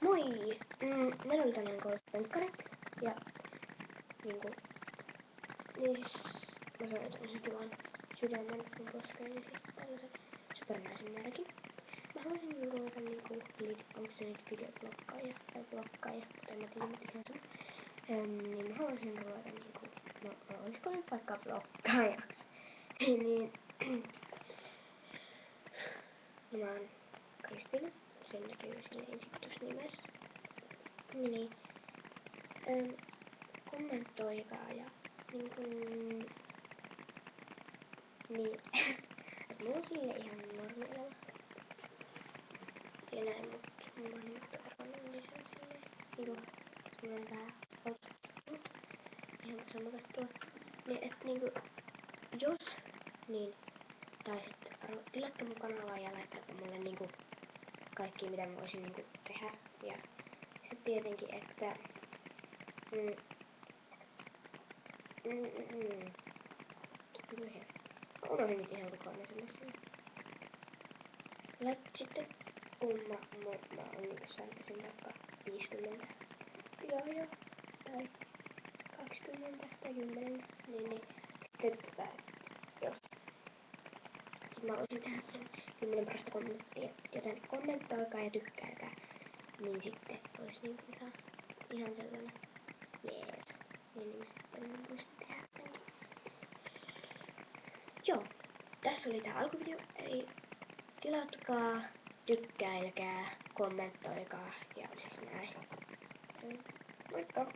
Moi! Meillä oli tänään koulutuspenkkarit ja niinku, niin siis mä sain tämmösen kivan sydämen mun poskeen ja sitten tällaisen supernaisen merkin. Mä haluaisin ruveta niinku, onko se nyt videoblokkaaja tai blokkaaja, mutta en mä tiedä mikä se on. Niin mä haluaisin ruveta niinku, no olisiko nyt vaikka blokkaajaksi. Niin, no mä oon Kristina, sen näkyy silleen esittysnimessä. Niin, kommentoikaa ja niinku, niin, et mulla on silleen ihan normielämä. Ja näin, mut mulla on niinku persoonallisen silleen, niinku, mulla on vähän otsattu, ihan sammutettua. Niin, et niinku, jos, niin, tai sitten tilatkaa mun kanavaa ja laittakaa mulle niinku kaikki mitä mä voisin niinku tehdä. Ja sit tietenkin, että unohdin nyt ihan kokonaan sen tässä. Sitten kun mä oon niinku sanoisin vaikka 50 joo, tai 20 tai 10, niin sitten jos sit mä voisin tehdä sen 10 parasta kommenttia, joten kommentoikaa ja tykkääkää, niin sitten ois niinku ihan sellainen jees, niin sitten mä voisin tehdä senkin. Joo, tässä oli tää alkuvideo, eli tilatkaa, tykkäilkää, kommentoikaa ja siis näin. Moikka!